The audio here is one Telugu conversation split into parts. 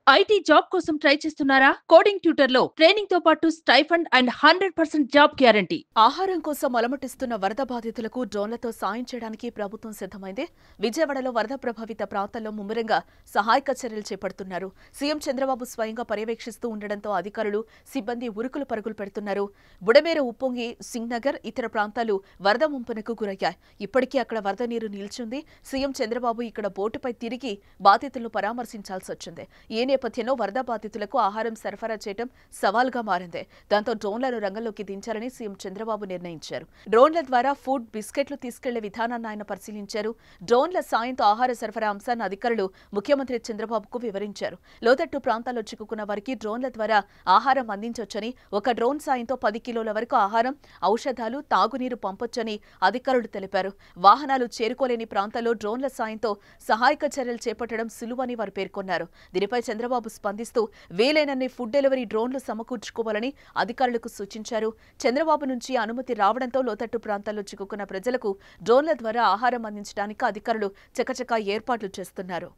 ఐటీ జాబ్ కోసం ట్రై చేస్తున్నారా? కోడింగ్ ట్యూటర్ లో ట్రైనింగ్ తో పాటు స్టైఫండ్ అండ్ 100% జాబ్ గ్యారంటీ. ఆహారం కోసం అలమటిస్తున్న వరద బాధితులకు డ్రోన్లతో సాయం చేయడానికి ప్రభుత్వం సిద్ధమైంది. విజయవాడలో వరద ప్రభావిత ప్రాంతాల్లో ముమ్మరంగా సహాయక చర్యలు చేపడుతున్నారు. సీఎం చంద్రబాబు స్వయంగా పర్యవేక్షిస్తూ ఉండడంతో అధికారులు, సిబ్బంది ఉరుకులు పరుగులు పెడుతున్నారు. బుడమేరు, ఉప్పొంగి, సింగ్నగర్ ఇతర ప్రాంతాలు వరద ముంపునకు గురయ్యాయి. ఇప్పటికీ అక్కడ వరద నీరు నిల్చుంది. సీఎం చంద్రబాబు ఇక్కడ బోటుపై తిరిగి బాధితులను పరామర్శించాల్సి వచ్చింది. ఈ నేపథ్యంలో వరద బాధితులకు ఆహారం సరఫరా చేయడం సవాల్గా మారింది. దాంతో డ్రోన్లను రంగంలోకి దించాలని సీఎం చంద్రబాబు నిర్ణయించారు. డ్రోన్ల ద్వారా ఫుడ్, బిస్కెట్లు తీసుకెళ్లే విధానాన్ని ఆయన పరిశీలించారు. డ్రోన్ల సాయంతో ఆహార సరఫరా అంశాన్ని అధికారులు ముఖ్యమంత్రి చంద్రబాబుకు వివరించారు. లోతట్టు ప్రాంతాల్లో చిక్కుకున్న వారికి డ్రోన్ల ద్వారా ఆహారం అందించొచ్చని, ఒక డ్రోన్ సాయంతో 10 కిలోల వరకు ఆహారం, ఔషధాలు, తాగునీరు పంపొచ్చని అధికారులు తెలిపారు. వాహనాలు చేరుకోలేని ప్రాంతాల్లో డ్రోన్ల సాయంతో సహాయక చర్యలు చేపట్టడం సులువని వారు పేర్కొన్నారు. దీనిపై చంద్రబాబు స్పందిస్తూ వీలైనన్ని ఫుడ్ డెలివరీ డ్రోన్లు సమకూర్చుకోవాలని అధికారులకు సూచించారు. చంద్రబాబు నుంచి అనుమతి రావడంతో లోతట్టు ప్రాంతాల్లో చిక్కుకున్న ప్రజలకు డ్రోన్ల ద్వారా ఆహారం అందించడానికి అధికారులు చకచకా ఏర్పాట్లు చేస్తున్నారు.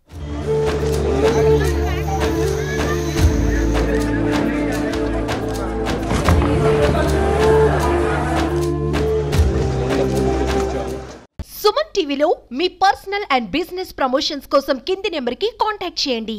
సుమన్ టీవీలో మీ పర్సనల్ అండ్ బిజినెస్ ప్రమోషన్స్ కోసం కింది నెంబర్కి కాంటాక్ట్ చేయండి.